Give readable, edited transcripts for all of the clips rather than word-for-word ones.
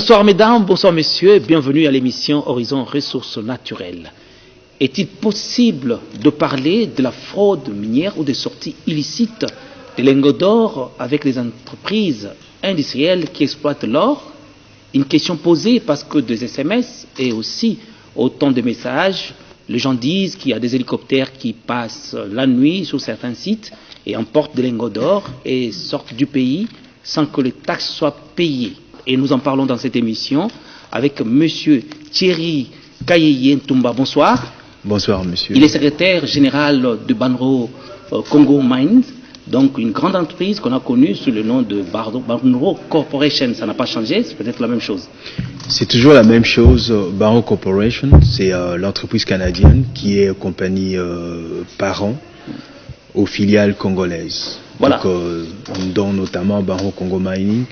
Bonsoir mesdames, bonsoir messieurs, bienvenue à l'émission Horizon Ressources Naturelles. Est-il possible de parler de la fraude minière ou des sorties illicites des lingots d'or avec les entreprises industrielles qui exploitent l'or? Une question posée parce que des SMS et aussi autant de messages, les gens disent qu'il y a des hélicoptères qui passent la nuit sur certains sites et emportent des lingots d'or et sortent du pays sans que les taxes soient payées. Et nous en parlons dans cette émission avec monsieur Thierry Kayeye Ntumba. Bonsoir. Bonsoir, monsieur. Il est secrétaire général de Banro Congo Mines, donc une grande entreprise qu'on a connue sous le nom de Banro Corporation. Ça n'a pas changé, c'est peut-être la même chose. C'est toujours la même chose. Banro Corporation, c'est l'entreprise canadienne qui est compagnie parent aux filiales congolaises. Voilà. Donc, dont notamment Banro Congo Mining,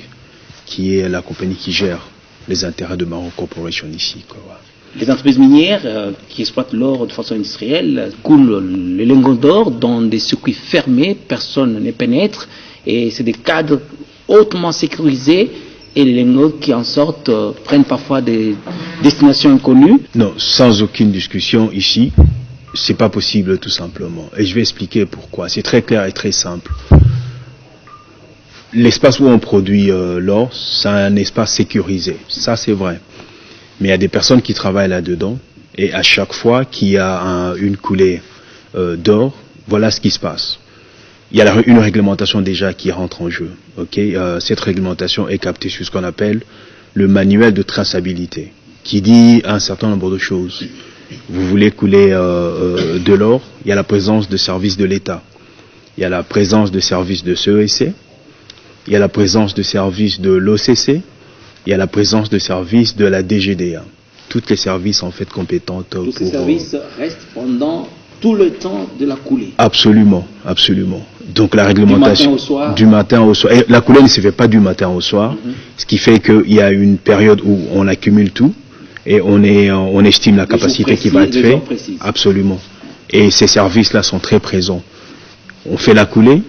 qui est la compagnie qui gère les intérêts de Banro Corporation ici. Voilà. Les entreprises minières qui exploitent l'or de façon industrielle coulent les lingots d'or dans des circuits fermés, personne ne pénètre, et c'est des cadres hautement sécurisés, et les lingots qui en sortent prennent parfois des destinations inconnues. Non, sans aucune discussion ici, c'est pas possible tout simplement. Et je vais expliquer pourquoi. C'est très clair et très simple. L'espace où on produit l'or, c'est un espace sécurisé. Ça, c'est vrai. Mais il y a des personnes qui travaillent là-dedans. Et à chaque fois qu'il y a une coulée d'or, voilà ce qui se passe. Il y a une réglementation déjà qui rentre en jeu. Okay, cette réglementation est captée sur ce qu'on appelle le manuel de traçabilité, qui dit un certain nombre de choses. Vous voulez couler de l'or, il y a la présence de services de l'État. Il y a la présence de services de CEC. Il y a la présence de services de l'OCC, il y a la présence de services de la DGDA. Toutes les services en fait compétentes. Tous ces services restent pendant tout le temps de la coulée. Absolument, absolument. Donc la réglementation du matin au soir. Et la coulée ne se fait pas du matin au soir, ce qui fait qu'il y a une période où on accumule tout et on estime la capacité qui va être faite. Absolument. Et ces services-là sont très présents. On fait la coulée,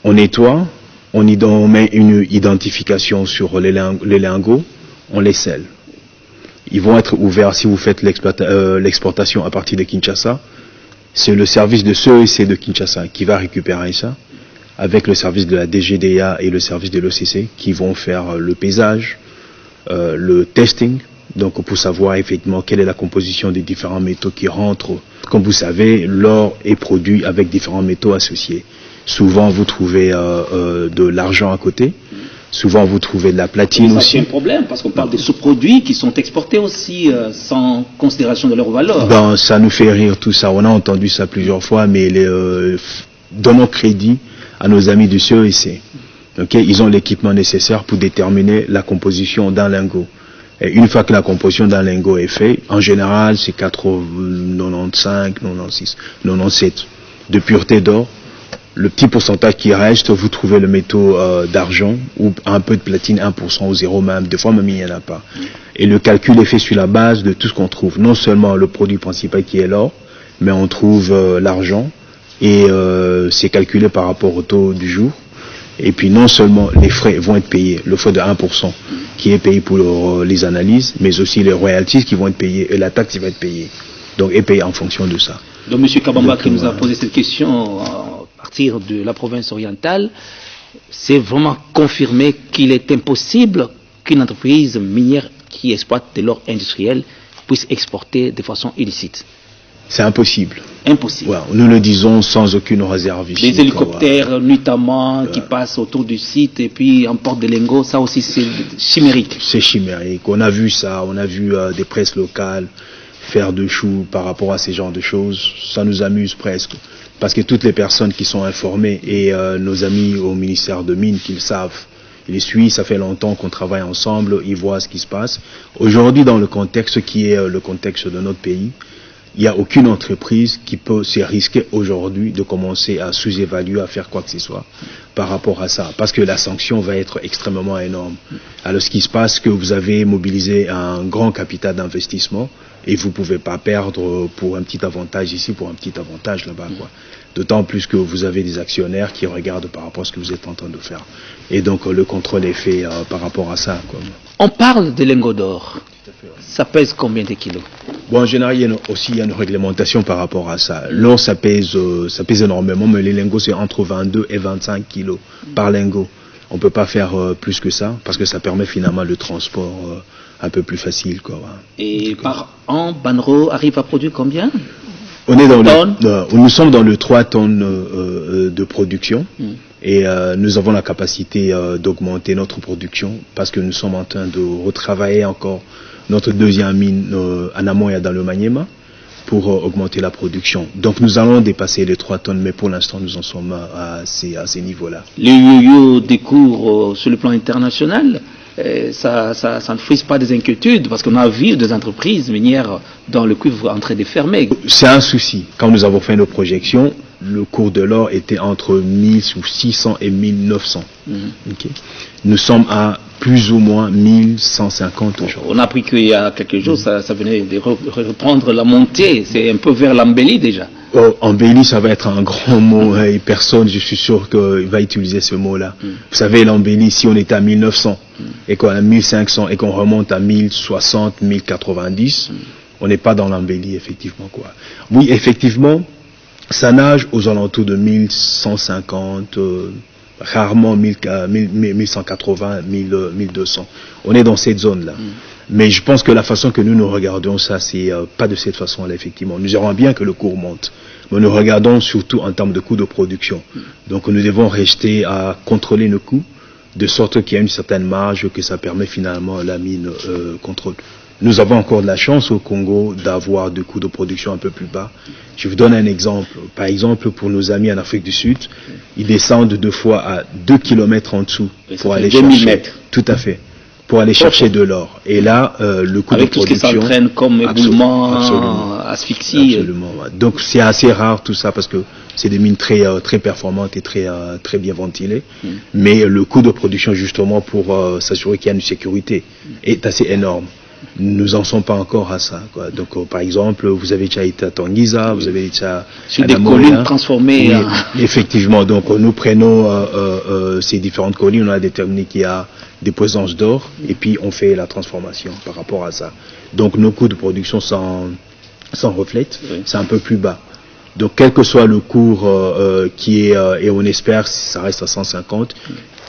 on nettoie. On met une identification sur les lingots, on les scelle. Ils vont être ouverts si vous faites l'exportation à partir de Kinshasa. C'est le service de CEC de Kinshasa qui va récupérer ça, avec le service de la DGDA et le service de l'OCC qui vont faire le pesage, le testing, donc pour savoir effectivement quelle est la composition des différents métaux qui rentrent. Comme vous savez, l'or est produit avec différents métaux associés. Souvent, vous trouvez de l'argent à côté. Souvent, vous trouvez de la platine aussi. C'est un problème, parce qu'on parle des sous-produits qui sont exportés aussi sans considération de leur valeur. Ben, ça nous fait rire tout ça. On a entendu ça plusieurs fois, mais donnons crédit à nos amis du CEC. Okay? Ils ont l'équipement nécessaire pour déterminer la composition d'un lingot. Et une fois que la composition d'un lingot est faite, en général, c'est 95, 96, 97 de pureté d'or. Le petit pourcentage qui reste, vous trouvez le métaux d'argent ou un peu de platine, 1% ou 0 même, des fois même il n'y en a pas. Et le calcul est fait sur la base de tout ce qu'on trouve. Non seulement le produit principal qui est l'or, mais on trouve l'argent et c'est calculé par rapport au taux du jour. Et puis non seulement les frais vont être payés, le frais de 1% qui est payé pour les analyses, mais aussi les royalties qui vont être payées et la taxe qui va être payée. Donc est payée en fonction de ça. Donc M. Kabamba qui nous a posé cette question à partir de la province orientale, c'est vraiment confirmé qu'il est impossible qu'une entreprise minière qui exploite de l'or industriel puisse exporter de façon illicite. C'est impossible. Impossible. Ouais, nous le disons sans aucune réserve ici. Les hélicoptères, notamment, qui passent autour du site et puis emportent des lingots, ça aussi c'est chimérique. C'est chimérique. On a vu ça, on a vu des presses locales faire de choux par rapport à ces genres de choses. Ça nous amuse presque. Parce que toutes les personnes qui sont informées et nos amis au ministère de Mines qui le savent, ils les suivent, ça fait longtemps qu'on travaille ensemble, ils voient ce qui se passe. Aujourd'hui, dans le contexte qui est le contexte de notre pays, il n'y a aucune entreprise qui peut se risquer aujourd'hui de commencer à sous-évaluer, à faire quoi que ce soit par rapport à ça. Parce que la sanction va être extrêmement énorme. Alors ce qui se passe, c'est que vous avez mobilisé un grand capital d'investissement et vous ne pouvez pas perdre pour un petit avantage ici, pour un petit avantage là-bas, quoi. D'autant plus que vous avez des actionnaires qui regardent par rapport à ce que vous êtes en train de faire. Et donc le contrôle est fait par rapport à ça, quoi. On parle de lingots d'or. Ça pèse combien de kilos? Bon, en général, il y a une réglementation par rapport à ça. L'or, ça pèse énormément, mais les lingots, c'est entre 22 et 25 kilos par lingot. On ne peut pas faire plus que ça, parce que ça permet finalement le transport un peu plus facile, quoi. Et par an, Banro arrive à produire combien? On est nous sommes dans le 3 tonnes de production. Et nous avons la capacité d'augmenter notre production, parce que nous sommes en train de retravailler encore notre deuxième mine en amont et dans le Maniema pour augmenter la production. Donc nous allons dépasser les 3 tonnes, mais pour l'instant nous en sommes à ces niveaux-là. Les yo-yo des cours sur le plan international, ça ne frise pas des inquiétudes, parce qu'on a vu des entreprises minières dont le cuivre est en train de fermer. C'est un souci. Quand nous avons fait nos projections, le cours de l'or était entre 1600 et 1900. Okay. Nous sommes à plus ou moins 1150 aujourd'hui. On a appris qu'il y a quelques jours, ça venait de reprendre la montée. C'est un peu vers l'embellie déjà. Oh, embellie, ça va être un grand mot. Et personne, je suis sûr, va utiliser ce mot-là. Vous savez, l'embellie, si on était à 1900 et qu'on a 1500 et qu'on remonte à 1060, 1090, on n'est pas dans l'embellie, effectivement, quoi. Oui, effectivement, ça nage aux alentours de 1150, rarement 1180, 1200. On est dans cette zone-là. Mais je pense que la façon que nous regardons ça, c'est pas de cette façon-là, effectivement. Nous aimerions bien que le cours monte, mais nous regardons surtout en termes de coûts de production. Donc nous devons rester à contrôler nos coûts, de sorte qu'il y a une certaine marge que ça permet finalement la mine contrôle. Nous avons encore de la chance au Congo d'avoir des coûts de production un peu plus bas. Je vous donne un exemple. Par exemple, pour nos amis en Afrique du Sud, ils descendent 2 fois à 2 km en dessous pour aller chercher. Mètres. Tout à fait. Pour aller chercher de l'or. Et là, le coût de production. Avec tout ce qui s'entraîne comme éboulement, asphyxie. Absolument. Donc c'est assez rare tout ça parce que c'est des mines très performantes et très bien ventilées. Mais le coût de production justement pour s'assurer qu'il y a une sécurité est assez énorme. Nous n'en sommes pas encore à ça, quoi. Donc, par exemple, vous avez déjà été à Tanguiza, vous avez déjà sur des collines transformées. Oui, effectivement. Donc, nous prenons ces différentes collines, on a déterminé qu'il y a des présences d'or, et puis on fait la transformation par rapport à ça. Donc, nos coûts de production s'en reflètent, c'est un peu plus bas. Donc, quel que soit le cours qui est, et on espère que ça reste à 150,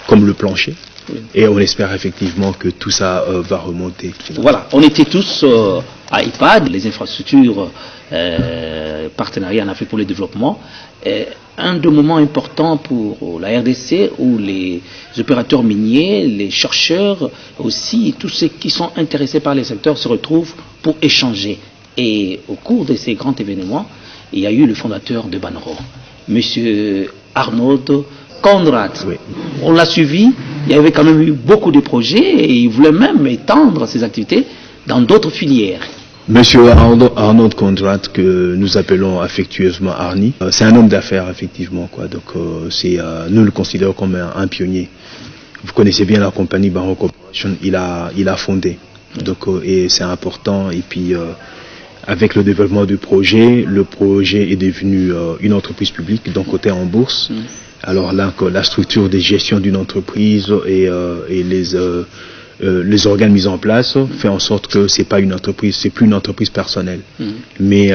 comme le plancher. Et on espère effectivement que tout ça va remonter. Voilà, on était tous à IPAD, les infrastructures partenariats en Afrique pour le développement. Un des moments importants pour la RDC où les opérateurs miniers, les chercheurs aussi, tous ceux qui sont intéressés par les secteurs se retrouvent pour échanger. Et au cours de ces grands événements, il y a eu le fondateur de Banro, Monsieur Arnaud Condrad. Oui. On l'a suivi, il y avait quand même eu beaucoup de projets et il voulait même étendre ses activités dans d'autres filières. Monsieur Arnaud Condrad, que nous appelons affectueusement Arnie, c'est un homme d'affaires effectivement, quoi. Donc nous le considérons comme un pionnier. Vous connaissez bien la compagnie Banro Corporation, il a fondé. Donc et c'est important. Et puis avec le développement du projet, le projet est devenu une entreprise publique, donc cotée en bourse. Alors là, la structure de gestion d'une entreprise et les organes mis en place fait en sorte que c'est pas une entreprise, c'est plus une entreprise personnelle. Mais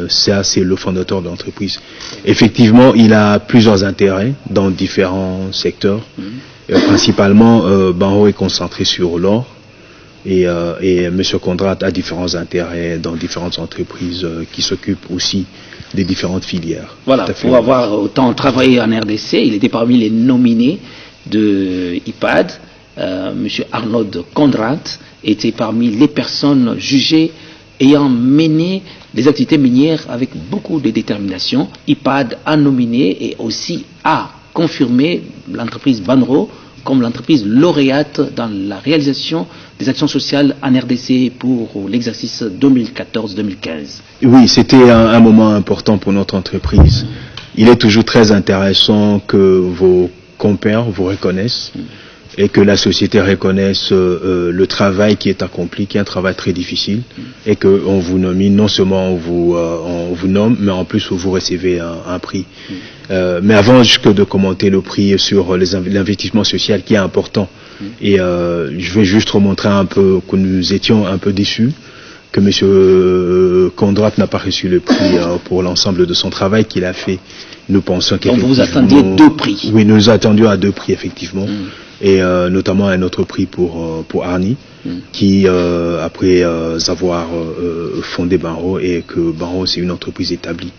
c'est le fondateur de l'entreprise. Effectivement, il a plusieurs intérêts dans différents secteurs. Principalement, Banro est concentré sur l'or. Et M. Condrad a différents intérêts dans différentes entreprises qui s'occupent aussi des différentes filières. Voilà, pour avoir autant travaillé en RDC, il était parmi les nominés de IPAD. M. Arnaud Condrad était parmi les personnes jugées ayant mené des activités minières avec beaucoup de détermination. IPAD a nominé et aussi a confirmé l'entreprise Banro comme l'entreprise lauréate dans la réalisation des actions sociales en RDC pour l'exercice 2014-2015. Oui, c'était un moment important pour notre entreprise. Il est toujours très intéressant que vos compères vous reconnaissent. et que la société reconnaisse le travail qui est accompli, qui est un travail très difficile, et qu'on vous nomine, non seulement on vous nomme, mais en plus vous recevez un prix. Mais avant de commenter le prix sur l'investissement social qui est important, et je vais juste remontrer un peu que nous étions un peu déçus que M. Kondrat n'a pas reçu le prix pour l'ensemble de son travail qu'il a fait. Nous pensons qu'effectivement... Donc vous attendiez 2 prix. Oui, nous attendions à 2 prix, effectivement. Et notamment un autre prix pour Arni, qui, après avoir fondé Banro, et que Banro, c'est une entreprise établie.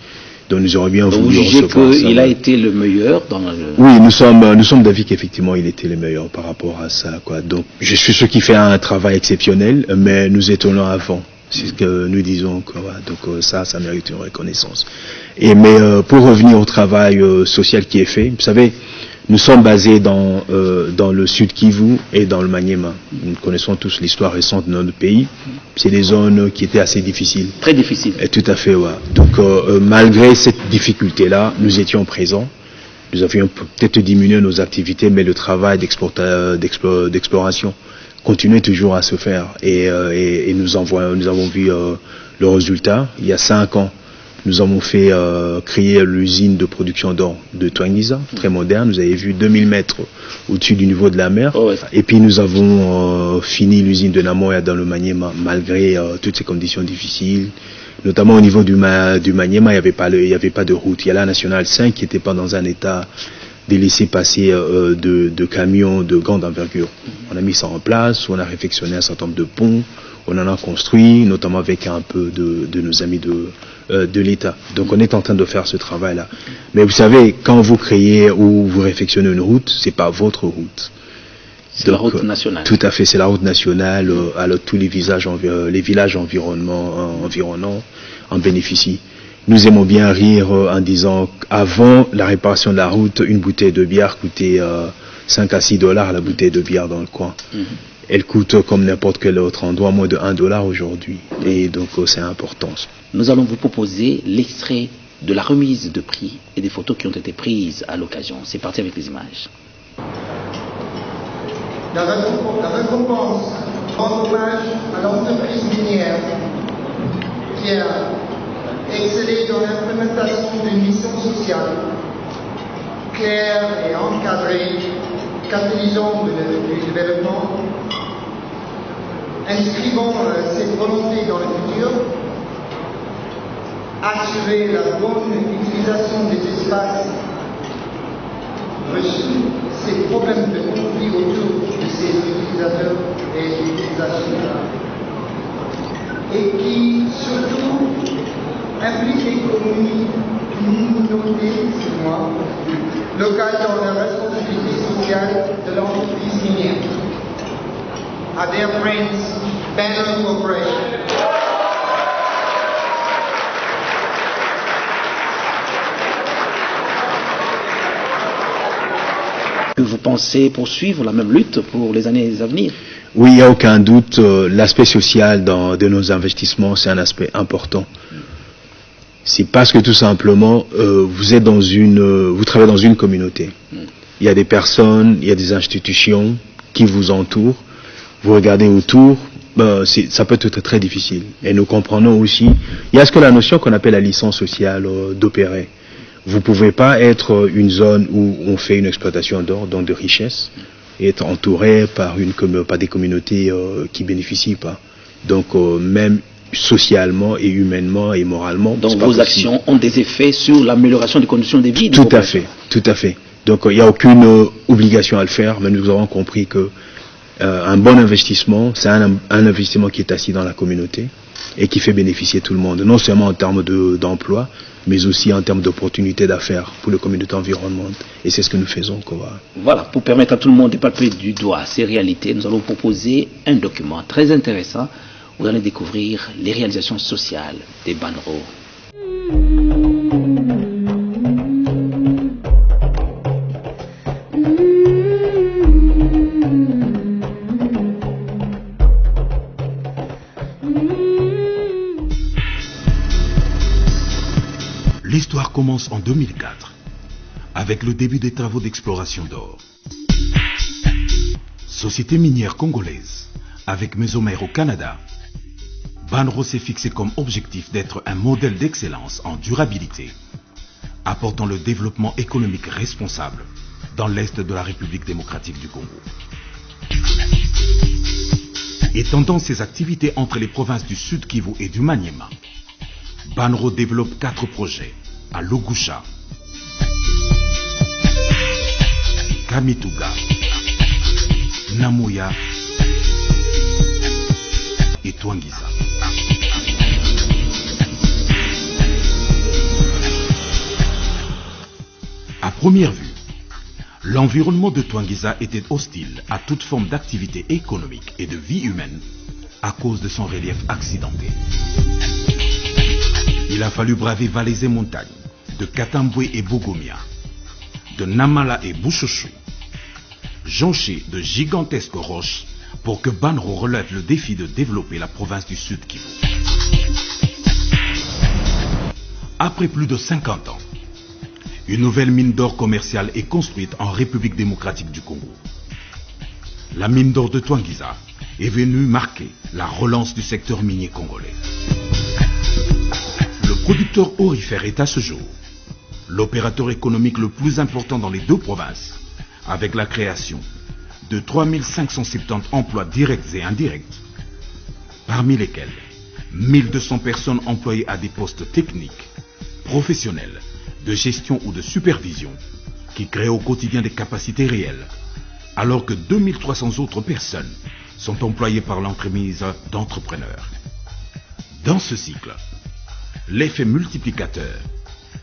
Donc nous aurions bien voulu recevoir ça. Vous jugez qu'il a été le meilleur dans le... Oui, nous sommes d'avis qu'effectivement il était le meilleur par rapport à ça, quoi. Donc je suis sûr qu'il fait un travail exceptionnel, mais nous étions là avant. C'est ce que nous disons, quoi. Donc ça mérite une reconnaissance. Mais pour revenir au travail social qui est fait, vous savez, nous sommes basés dans le Sud Kivu et dans le Maniema. Nous connaissons tous l'histoire récente de notre pays. C'est des zones qui étaient assez difficiles. Très difficiles. Et tout à fait, ouais. Donc malgré cette difficulté-là, nous étions présents. Nous avions peut-être diminué nos activités, mais le travail d'exploration continuait toujours à se faire. Et nous avons vu le résultat. Il y a 5 ans, nous avons fait créer l'usine de production d'or de Twangisa, très moderne. Vous avez vu 2000 mètres au-dessus du niveau de la mer. Oh ouais. Et puis nous avons fini l'usine de Namoya dans le Maniema, malgré toutes ces conditions difficiles. Notamment au niveau du Maniema, il n'y avait pas de route. Il y a la Nationale 5 qui n'était pas dans un état de laisser passer de camions de grande envergure. On a mis ça en place, on a réfectionné un certain nombre de ponts, on en a construit, notamment avec un peu de nos amis de l'État. Donc on est en train de faire ce travail-là. Mais vous savez, quand vous créez ou vous réfectionnez une route, c'est pas votre route. C'est la route nationale. Tout à fait, c'est la route nationale. Alors tous les villages environnants en bénéficient. Nous aimons bien rire en disant qu'avant la réparation de la route, une bouteille de bière coûtait 5 à 6 dollars la bouteille de bière dans le coin. Elle coûte comme n'importe quel autre endroit moins de 1 dollar aujourd'hui. Et donc c'est important. Nous allons vous proposer l'extrait de la remise de prix et des photos qui ont été prises à l'occasion. C'est parti avec les images. La récompense rend hommage à l'entreprise minière qui a excellé dans l'implémentation d'une mission sociale claire et encadrée, catalysant le développement, inscrivant cette volonté dans le futur, assurer la bonne utilisation des espaces, résoudre ces problèmes de conflit autour de ces utilisateurs et utilisations, et qui surtout implique les communautés locales dans la responsabilité sociale de l'entreprise minière. À their friends, Banner Corporation. Vous pensez poursuivre la même lutte pour les années à venir? Oui, il n'y a aucun doute. L'aspect social de nos investissements, c'est un aspect important. C'est parce que tout simplement, vous travaillez dans une communauté. Il y a des personnes, il y a des institutions qui vous entourent. Vous regardez autour, ça peut être très difficile. Et nous comprenons aussi, il y a la notion qu'on appelle la licence sociale d'opérer. Vous ne pouvez pas être une zone où on fait une exploitation d'or, donc de richesse, et être entouré par des communautés qui ne bénéficient pas. Donc même socialement et humainement et moralement. Donc vos actions ont des effets sur l'amélioration des conditions de vie. Tout à fait, tout à fait. Donc il n'y a aucune obligation à le faire, mais nous avons compris que un bon investissement, c'est un investissement qui est assis dans la communauté et qui fait bénéficier tout le monde, non seulement en termes d'emploi, mais aussi en termes d'opportunités d'affaires pour les communautés environnantes. Et c'est ce que nous faisons. Voilà, pour permettre à tout le monde de palper du doigt ces réalités, nous allons proposer un document très intéressant. Vous allez découvrir les réalisations sociales des Banro. L'histoire commence en 2004, avec le début des travaux d'exploration d'or. Société minière congolaise, avec Mesomer au Canada, Banro s'est fixé comme objectif d'être un modèle d'excellence en durabilité, apportant le développement économique responsable dans l'Est de la République démocratique du Congo. Étendant ses activités entre les provinces du Sud Kivu et du Maniema, Banro développe 4 projets à Lugusha, Kamituga, Namuya et Twangiza. À première vue, l'environnement de Twangiza était hostile à toute forme d'activité économique et de vie humaine à cause de son relief accidenté. Il a fallu braver vallées et montagnes, de Katambwe et Bogomia, de Namala et Bouchouchou, jonchées de gigantesques roches pour que Banro relève le défi de développer la province du Sud Kivu. Après plus de 50 ans, une nouvelle mine d'or commerciale est construite en République démocratique du Congo. La mine d'or de Twangiza est venue marquer la relance du secteur minier congolais. Le producteur aurifère est à ce jour l'opérateur économique le plus important dans les 2 provinces, avec la création de 3570 emplois directs et indirects, parmi lesquels 1200 personnes employées à des postes techniques, professionnels, de gestion ou de supervision, qui créent au quotidien des capacités réelles, alors que 2300 autres personnes sont employées par l'entremise d'entrepreneurs. Dans ce cycle, l'effet multiplicateur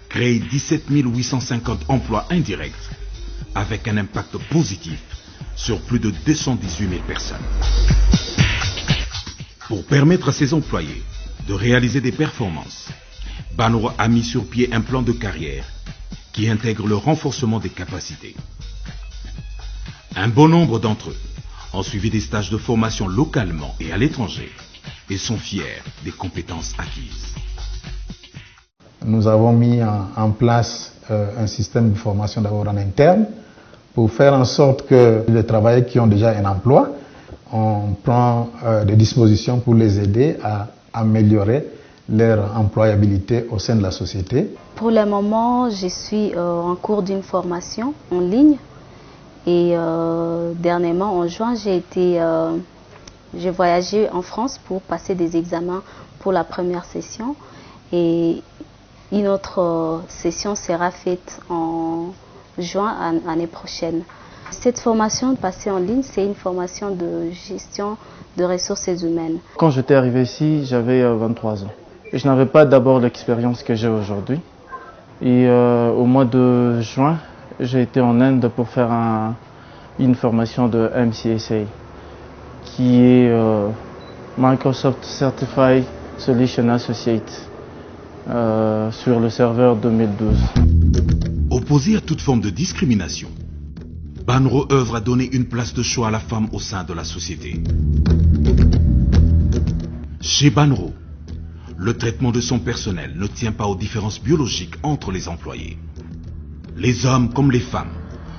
crée 17 850 emplois indirects avec un impact positif sur plus de 218 000 personnes. Pour permettre à ses employés de réaliser des performances, Banro a mis sur pied un plan de carrière qui intègre le renforcement des capacités. Un bon nombre d'entre eux ont suivi des stages de formation localement et à l'étranger et sont fiers des compétences acquises. Nous avons mis en place un système de formation d'abord en interne pour faire en sorte que les travailleurs qui ont déjà un emploi, on prend des dispositions pour les aider à améliorer leur employabilité au sein de la société. Pour le moment, je suis en cours d'une formation en ligne et dernièrement en juin, j'ai voyagé en France pour passer des examens pour la première session et une autre session sera faite en juin l'année prochaine. Cette formation passée en ligne, c'est une formation de gestion de ressources humaines. Quand j'étais arrivé ici, j'avais 23 ans. Je n'avais pas d'abord l'expérience que j'ai aujourd'hui. Et au mois de juin, j'ai été en Inde pour faire une formation de MCSA, qui est Microsoft Certified Solution Associate, sur le serveur 2012. Opposé à toute forme de discrimination, Banro œuvre à donner une place de choix à la femme au sein de la société. Chez Banro, le traitement de son personnel ne tient pas aux différences biologiques entre les employés. Les hommes comme les femmes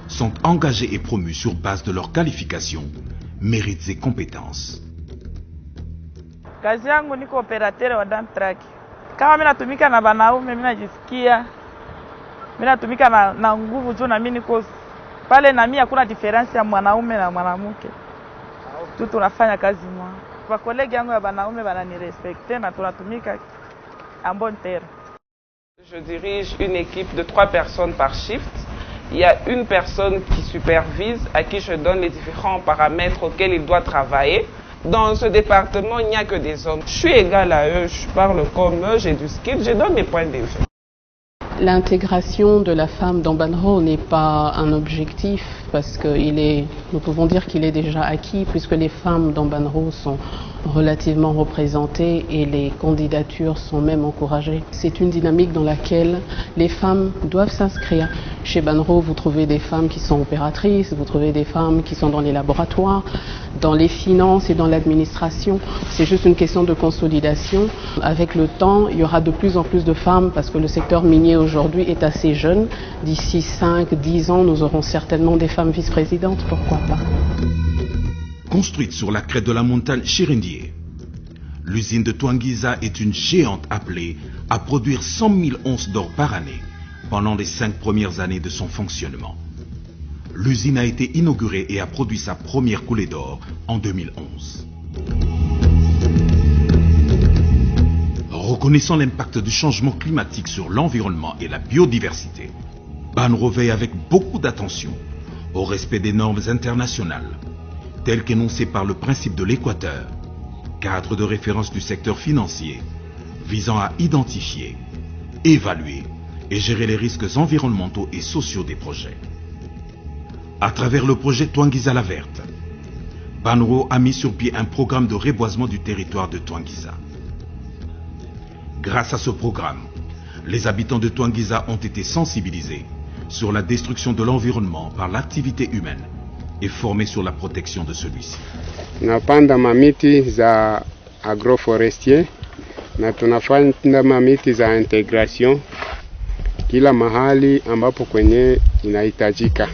sont engagés et promus sur base de leurs qualifications, mérites et compétences. Kazi yangu niko operateur wa dump truck. Kama mimi natumika na banaume, mimi najisikia mimi natumika na nguvu tu, na mimi niko pale, na mimi hakuna difference ya mwanaume na mwanamke. Tu tunafanya kazi moja. Kwa kolegi yangu ya banaume bananirespecte na tunatumika en bonne terre. Je dirige une équipe de 3 personnes par shift. Il y a une personne qui supervise, à qui je donne les différents paramètres auxquels il doit travailler. Dans ce département, il n'y a que des hommes. Je suis égale à eux, je parle comme eux, j'ai du skill, je donne mes points de vue. L'intégration de la femme dans Banro n'est pas un objectif parce que nous pouvons dire qu'il est déjà acquis puisque les femmes dans Banro sont relativement représentées et les candidatures sont même encouragées. C'est une dynamique dans laquelle les femmes doivent s'inscrire. Chez Banro, vous trouvez des femmes qui sont opératrices, vous trouvez des femmes qui sont dans les laboratoires, dans les finances et dans l'administration. C'est juste une question de consolidation. Avec le temps, il y aura de plus en plus de femmes parce que le secteur minier aujourd'hui est assez jeune. D'ici 5-10 ans, nous aurons certainement des femmes vice-présidentes, pourquoi pas. Construite sur la crête de la montagne Chirindie, l'usine de Twangiza est une géante appelée à produire 100 000 onces d'or par année pendant les 5 premières années de son fonctionnement. L'usine a été inaugurée et a produit sa première coulée d'or en 2011. Reconnaissant l'impact du changement climatique sur l'environnement et la biodiversité, Banro veille avec beaucoup d'attention au respect des normes internationales, telles qu'énoncées par le principe de l'équateur, cadre de référence du secteur financier, visant à identifier, évaluer et gérer les risques environnementaux et sociaux des projets. À travers le projet Twangiza la Verte, Banro a mis sur pied un programme de reboisement du territoire de Twangiza. Grâce à ce programme, les habitants de Twangiza ont été sensibilisés sur la destruction de l'environnement par l'activité humaine et formés sur la protection de celui-ci. Tunapanda mamiti za agroforestier na tunafanya mamiti za integration kila mahali ambapo kwenye inahitajika.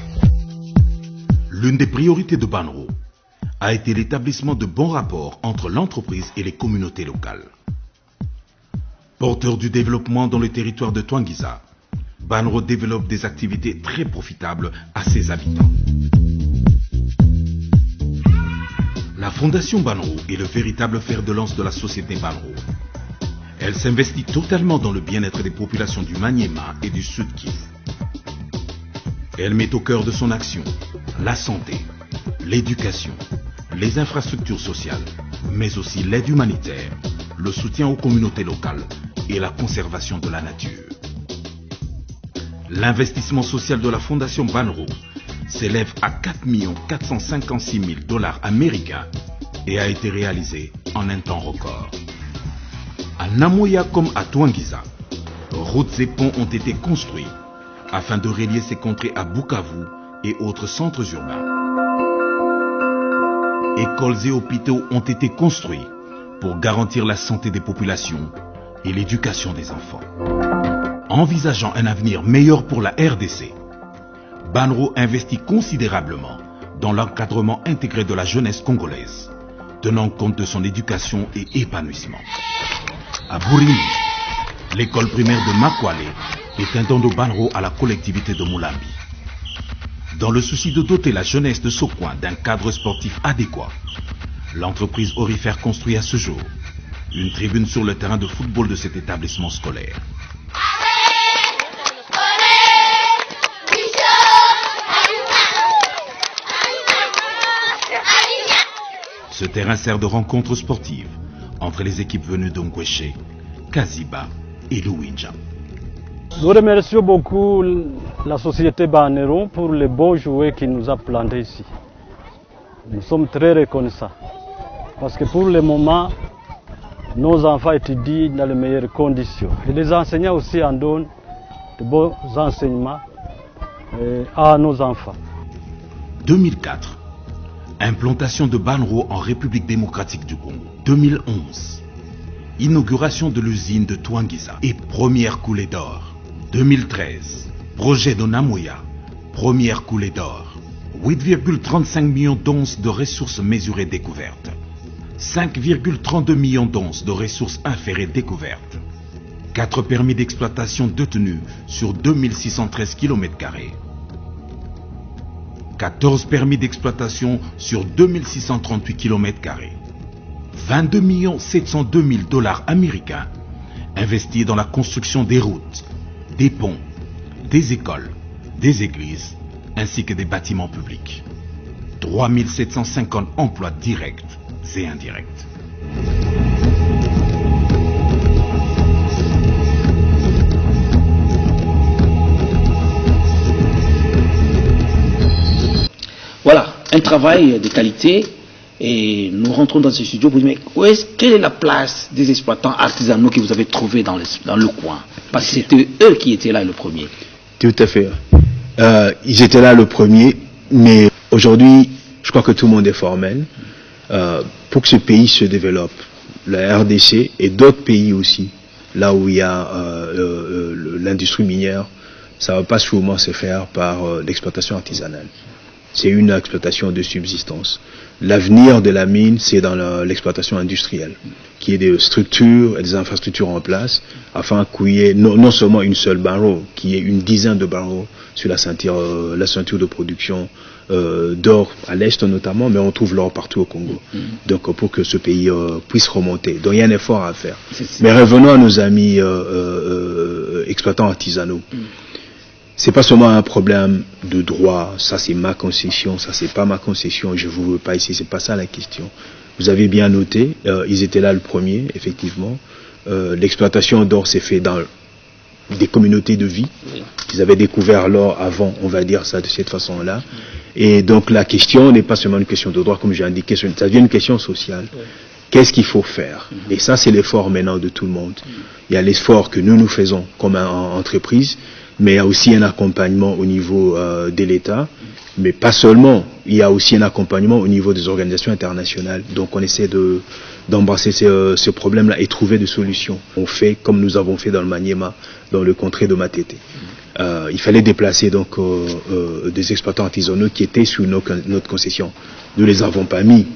L'une des priorités de Banro a été l'établissement de bons rapports entre l'entreprise et les communautés locales. Porteur du développement dans le territoire de Twangiza, Banro développe des activités très profitables à ses habitants. La Fondation Banro est le véritable fer de lance de la société Banro. Elle s'investit totalement dans le bien-être des populations du Maniema et du Sud Kivu. Elle met au cœur de son action la santé, l'éducation, les infrastructures sociales, mais aussi l'aide humanitaire, le soutien aux communautés locales et la conservation de la nature. L'investissement social de la Fondation Banro s'élève à 4 456 000 $ américains et a été réalisé en un temps record. À Namoya comme à Twangiza, routes et ponts ont été construits afin de relier ces contrées à Bukavu et autres centres urbains. Écoles et hôpitaux ont été construits pour garantir la santé des populations et l'éducation des enfants. Envisageant un avenir meilleur pour la RDC, Banro investit considérablement dans l'encadrement intégré de la jeunesse congolaise, tenant compte de son éducation et épanouissement. À Burindi, l'école primaire de Makwale est un don de Banro à la collectivité de Mulambi. Dans le souci de doter la jeunesse de ce coin d'un cadre sportif adéquat, l'entreprise Orifère construit à ce jour une tribune sur le terrain de football de cet établissement scolaire. Ce terrain sert de rencontre sportive entre les équipes venues d'Ongweshe, Kaziba et Louinja. Nous remercions beaucoup la société Banro pour les beaux jouets qu'il nous a plantés ici. Nous sommes très reconnaissants parce que pour le moment, nos enfants étudient dans les meilleures conditions. Et les enseignants aussi en donnent de bons enseignements à nos enfants. 2004, implantation de Banro en République démocratique du Congo. 2011, inauguration de l'usine de Twangiza et première coulée d'or. 2013, projet de Namoya, première coulée d'or. 8,35 millions d'onces de ressources mesurées découvertes. 5,32 millions d'onces de ressources inférées découvertes. 4 permis d'exploitation détenus sur 2613 km². 14 permis d'exploitation sur 2638 km². 22 702 000 $ américains investis dans la construction des routes, des ponts, des écoles, des églises, ainsi que des bâtiments publics. 3 750 emplois directs et indirects. Voilà, un travail de qualité. Et nous rentrons dans ce studio pour dire, mais quelle est la place des exploitants artisanaux que vous avez trouvés dans le coin? Parce que c'était eux qui étaient là le premier. Tout à fait. Ils étaient là le premier, mais aujourd'hui, je crois que tout le monde est formel. Pour que ce pays se développe, la RDC et d'autres pays aussi, là où il y a l'industrie minière, ça ne va pas souvent se faire par l'exploitation artisanale. c'est une exploitation de subsistance. L'avenir de la mine, c'est dans l'exploitation industrielle, qu'il y ait des structures et des infrastructures en place, afin qu'il y ait non seulement une seule barreau, qu'il y ait une dizaine de barreaux sur la ceinture de production d'or à l'est notamment, mais on trouve l'or partout au Congo. Donc pour que ce pays puisse remonter. Donc il y a un effort à faire. Mais revenons à nos amis exploitants artisanaux. C'est pas seulement un problème de droit, ça c'est ma concession, ça c'est pas ma concession, je vous veux pas ici, c'est pas ça la question. Vous avez bien noté, ils étaient là le premier, effectivement. L'exploitation d'or s'est faite dans des communautés de vie. Ils avaient découvert l'or avant, on va dire ça de cette façon-là. Et donc la question n'est pas seulement une question de droit, comme j'ai indiqué, ça devient une question sociale. Qu'est-ce qu'il faut faire? Et ça, c'est l'effort maintenant de tout le monde. Il y a l'effort que nous faisons comme entreprise, mais il y a aussi un accompagnement au niveau de l'État, mais pas seulement, il y a aussi un accompagnement au niveau des organisations internationales. Donc on essaie d'embrasser ce problème-là et trouver des solutions. On fait comme nous avons fait dans le Maniema, dans le contrée de Matete. Il fallait déplacer donc des exploitants artisanaux qui étaient sous notre concession. Nous ne les avons pas mis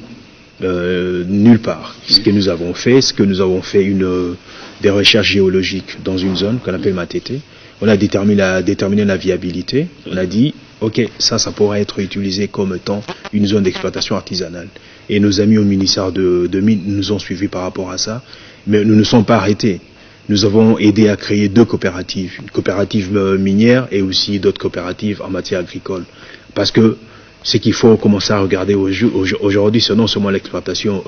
nulle part. Ce que nous avons fait, des recherches géologiques dans une zone qu'on appelle Matete. On a déterminé la viabilité. On a dit, ok, ça pourrait être utilisé comme étant une zone d'exploitation artisanale. Et nos amis au ministère de Mines nous ont suivis par rapport à ça. Mais nous ne sommes pas arrêtés. Nous avons aidé à créer 2 coopératives. Une coopérative minière et aussi d'autres coopératives en matière agricole. Parce que ce qu'il faut commencer à regarder aujourd'hui, c'est non seulement l'exploitation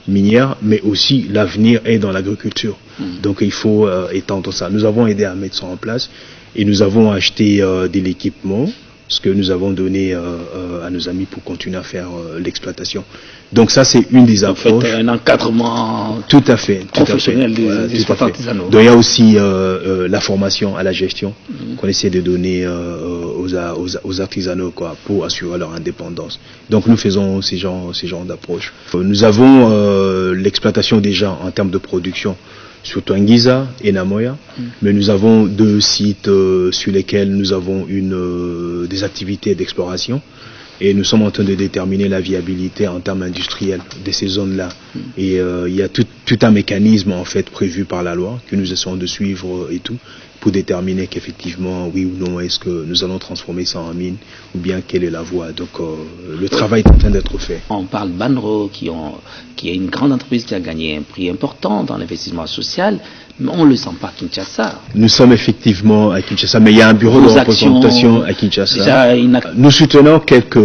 minière, mais aussi l'avenir est dans l'agriculture. Donc il faut étendre ça. Nous avons aidé à mettre ça en place et nous avons acheté de l'équipement, ce que nous avons donné à nos amis pour continuer à faire l'exploitation. Donc ça, c'est une des approches. En fait, un encadrement tout à fait professionnel des exploitants artisanaux. Donc il y a aussi la formation à la gestion qu'on essaie de donner aux artisanaux pour assurer leur indépendance. Donc nous faisons ces genres d'approches. Nous avons l'exploitation déjà en termes de production sur Twangiza et Namoya, mais nous avons 2 sites sur lesquels nous avons des activités d'exploration et nous sommes en train de déterminer la viabilité en termes industriels de ces zones-là. Et il y a tout un mécanisme en fait prévu par la loi que nous essayons de suivre et tout pour déterminer qu'effectivement, oui ou non, est-ce que nous allons transformer ça en mine ou bien quelle est la voie. Donc le travail est en train d'être fait. On parle Banro qui est une grande entreprise qui a gagné un prix important dans l'investissement social, mais on ne le sent pas à Kinshasa. Nous sommes effectivement à Kinshasa, mais il y a un bureau de représentation à Kinshasa. Nous soutenons quelques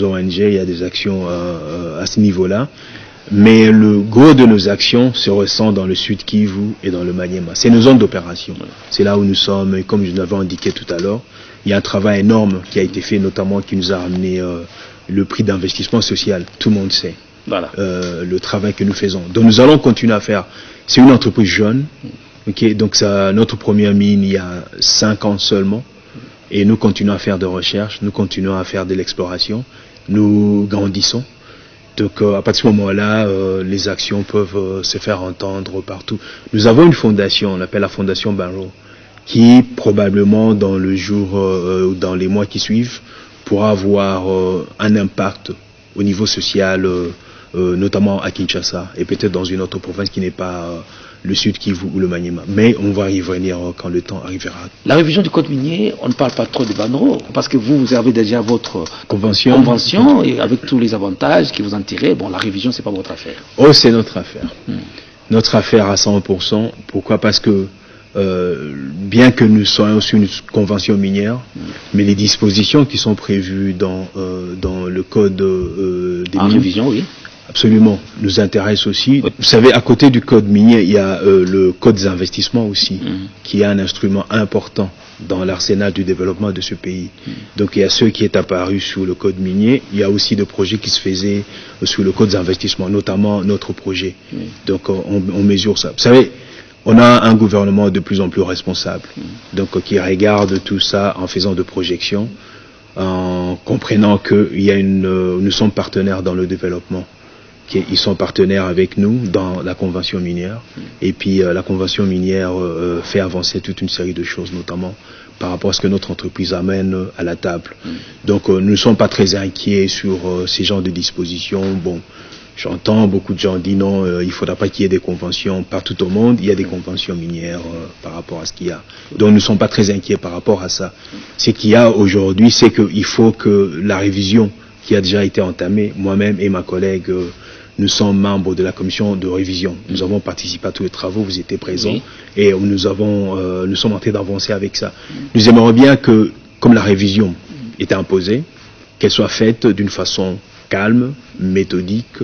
ONG, il y a des actions à ce niveau-là. Mais le gros de nos actions se ressent dans le Sud Kivu et dans le Maniema. C'est nos zones d'opération. C'est là où nous sommes, et comme je l'avais indiqué tout à l'heure, il y a un travail énorme qui a été fait, notamment qui nous a amené le prix d'investissement social. Tout le monde sait le travail que nous faisons. Donc nous allons continuer à faire. C'est une entreprise jeune. Okay, donc notre première mine, il y a 5 ans seulement. Et nous continuons à faire de recherche, nous continuons à faire de l'exploration. Nous grandissons. Donc à partir de ce moment-là, les actions peuvent se faire entendre partout. Nous avons une fondation, on l'appelle la Fondation Banro, qui probablement dans le jour ou dans les mois qui suivent pourra avoir un impact au niveau social, notamment à Kinshasa et peut-être dans une autre province qui n'est pas le Sud Kivu ou le Maniema. Mais on va y venir quand le temps arrivera. La révision du code minier, on ne parle pas trop de Banro, parce que vous avez déjà votre convention et avec tous les avantages qui vous en tirez. Bon, la révision, c'est pas votre affaire. Oh, c'est notre affaire. Notre affaire à 100%. Pourquoi? Parce que bien que nous soyons sur une convention minière, mais les dispositions qui sont prévues dans le code des mines, révision, oui. Absolument, nous intéresse aussi. Vous savez, à côté du code minier, il y a le code des investissements aussi, qui est un instrument important dans l'arsenal du développement de ce pays. Donc il y a ce qui est apparu sous le code minier, il y a aussi des projets qui se faisaient sous le code des investissements, notamment notre projet. Donc on mesure ça. Vous savez, on a un gouvernement de plus en plus responsable, donc qui regarde tout ça en faisant de projections, en comprenant que nous sommes partenaires dans le développement. Ils sont partenaires avec nous dans la convention minière et puis la convention minière fait avancer toute une série de choses, notamment par rapport à ce que notre entreprise amène à la table. Donc nous ne sommes pas très inquiets sur ces genres de dispositions. Bon, j'entends beaucoup de gens dire non, il ne faudra pas qu'il y ait des conventions partout au monde. Il y a des conventions minières par rapport à ce qu'il y a. Donc nous ne sommes pas très inquiets par rapport à ça. Ce qu'il y a aujourd'hui, c'est qu'il faut que la révision qui a déjà été entamée, moi-même et ma collègue, nous sommes membres de la commission de révision. Nous avons participé à tous les travaux, vous étiez présents, et nous sommes en train d'avancer avec ça. Nous aimerions bien que, comme la révision est imposée, qu'elle soit faite d'une façon calme, méthodique,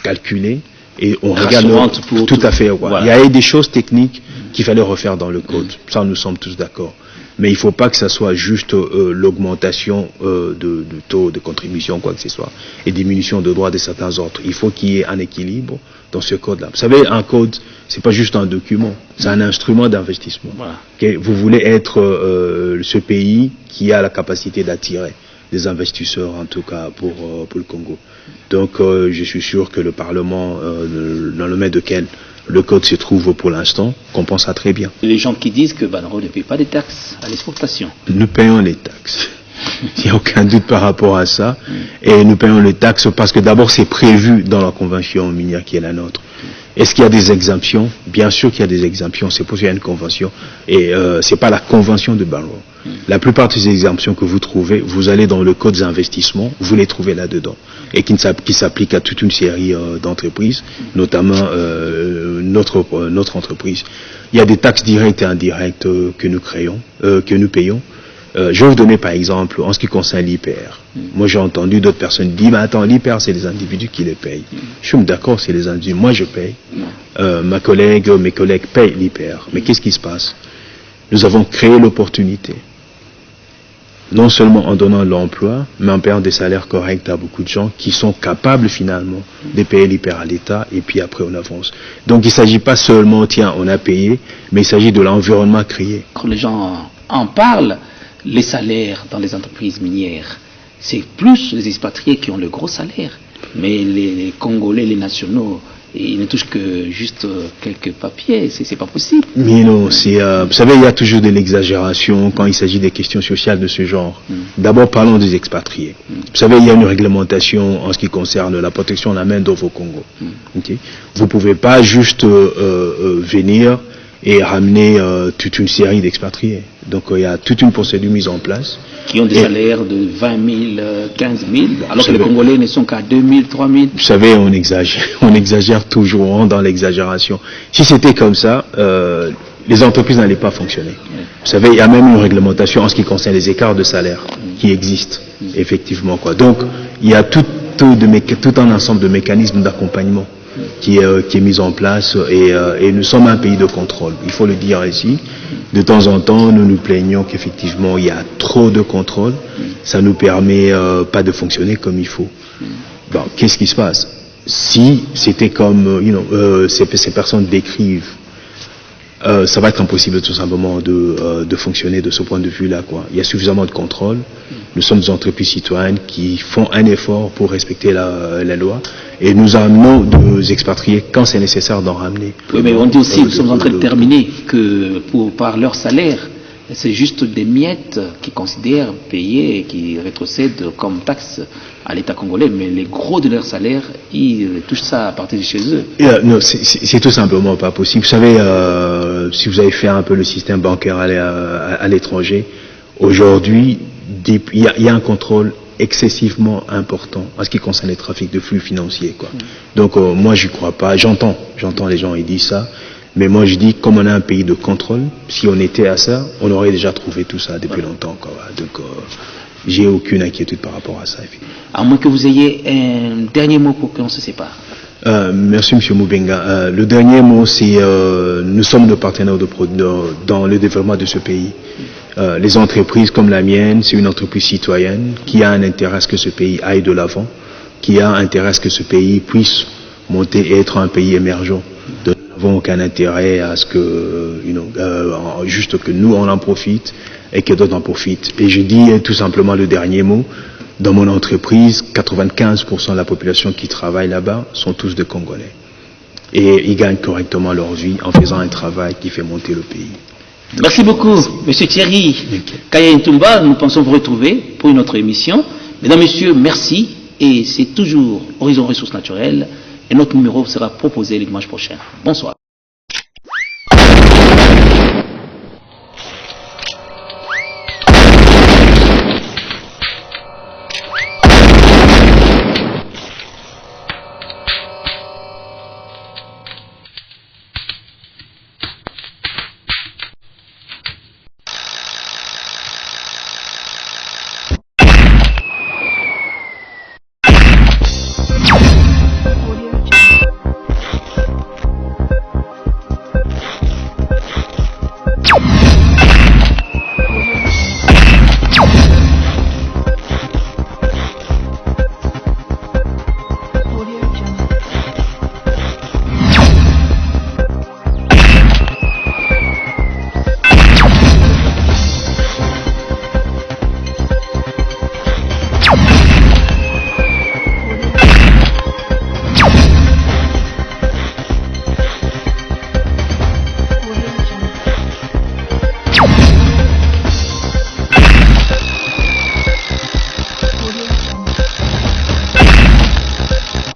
calculée, et on regarde tout à fait. Voilà. Il y a des choses techniques qu'il fallait refaire dans le code. Ça, nous sommes tous d'accord. Mais il ne faut pas que ça soit juste l'augmentation de taux de contribution, quoi que ce soit, et diminution de droits de certains autres. Il faut qu'il y ait un équilibre dans ce code-là. Vous savez, un code, c'est pas juste un document, c'est un instrument d'investissement. Voilà. Okay? Vous voulez être ce pays qui a la capacité d'attirer des investisseurs, en tout cas pour le Congo. Donc, je suis sûr que le Parlement, dans le domaine duquel le code se trouve pour l'instant, comprend ça très bien. Les gens qui disent que Banro ne paye pas des taxes à l'exportation. Nous payons les taxes. Il n'y a aucun doute par rapport à ça. Et nous payons les taxes parce que d'abord c'est prévu dans la convention minière qui est la nôtre. Est-ce qu'il y a des exemptions? Bien sûr qu'il y a des exemptions. C'est pour ça qu'il y a une convention. Et c'est pas la convention de Banro. La plupart des exemptions que vous trouvez, vous allez dans le code des investissements, vous les trouvez là-dedans. Et qui s'appliquent à toute une série d'entreprises, notamment notre entreprise. Il y a des taxes directes et indirectes que nous créons, que nous payons. Je vais vous donner par exemple, en ce qui concerne l'IPR. Moi j'ai entendu d'autres personnes dire, mais attends, l'IPR c'est les individus qui les payent. Je suis d'accord, c'est les individus. Moi je paye. Mes collègues payent l'IPR. Mais qu'est-ce qui se passe? Nous avons créé l'opportunité. Non seulement en donnant l'emploi, mais en payant des salaires corrects à beaucoup de gens qui sont capables finalement de payer l'IPR à l'État et puis après on avance. Donc il ne s'agit pas seulement, tiens, on a payé, mais il s'agit de l'environnement créé. Quand les gens en parlent, les salaires dans les entreprises minières, c'est plus les expatriés qui ont le gros salaire. Mais les Congolais, les nationaux, ils ne touchent que juste quelques papiers, c'est pas possible. Mais non, vous savez, il y a toujours de l'exagération quand il s'agit des questions sociales de ce genre. D'abord, parlons des expatriés. Vous savez, il y a une réglementation en ce qui concerne la protection de la main-d'œuvre au Congo. Okay? Vous ne pouvez pas juste venir et ramener toute une série d'expatriés. Donc il y a toute une procédure mise en place. Qui ont des salaires de 20 000, 15 000, alors que les Congolais ne sont qu'à 2 000, 3 000. Vous savez, on exagère toujours dans l'exagération. Si c'était comme ça, les entreprises n'allaient pas fonctionner. Vous savez, il y a même une réglementation en ce qui concerne les écarts de salaire qui existent, effectivement, quoi. Donc, il y a tout un ensemble de mécanismes d'accompagnement qui est mis en place et nous sommes un pays de contrôle. Il faut le dire ici. De temps en temps, nous nous plaignons qu'effectivement, il y a trop de contrôle. Ça nous permet pas de fonctionner comme il faut. Bon, qu'est-ce qui se passe? Si c'était comme ces personnes décrivent, ça va être impossible tout simplement de fonctionner de ce point de vue-là, quoi. Il y a suffisamment de contrôle. Nous sommes des entreprises citoyennes qui font un effort pour respecter la loi et nous amenons des expatriés quand c'est nécessaire d'en ramener. Oui, mais on dit aussi, nous sommes en train de terminer que par leur salaire, c'est juste des miettes qu'ils considèrent payer et qui rétrocèdent comme taxe à l'État congolais, mais les gros de leur salaire, ils touchent ça à partir de chez eux. Non, c'est tout simplement pas possible. Vous savez, si vous avez fait un peu le système bancaire à l'étranger, aujourd'hui, il y a un contrôle excessivement important en ce qui concerne les trafics de flux financiers, quoi. Donc moi j'y crois pas. J'entends les gens ils disent ça, mais moi je dis comme on a un pays de contrôle, si on était à ça, on aurait déjà trouvé tout ça depuis longtemps, quoi. Donc j'ai aucune inquiétude par rapport à ça. À moins que vous ayez un dernier mot pour qu'on se sépare. Merci M. Moubenga. Le dernier mot, c'est nous sommes nos partenaires dans le développement de ce pays. Les entreprises comme la mienne, c'est une entreprise citoyenne qui a un intérêt à ce que ce pays aille de l'avant, qui a un intérêt à ce que ce pays puisse monter et être un pays émergent. Donc, nous n'avons aucun intérêt à ce que, juste que nous on en profite et que d'autres en profitent. Et je dis tout simplement le dernier mot. Dans mon entreprise, 95% de la population qui travaille là-bas sont tous des Congolais. Et ils gagnent correctement leur vie en faisant un travail qui fait monter le pays. Merci beaucoup, Monsieur Thierry Kaya Ntumba. Nous pensons vous retrouver pour une autre émission. Mesdames, Messieurs, merci. Et c'est toujours Horizon Ressources Naturelles. Et notre numéro sera proposé le dimanche prochain. Bonsoir.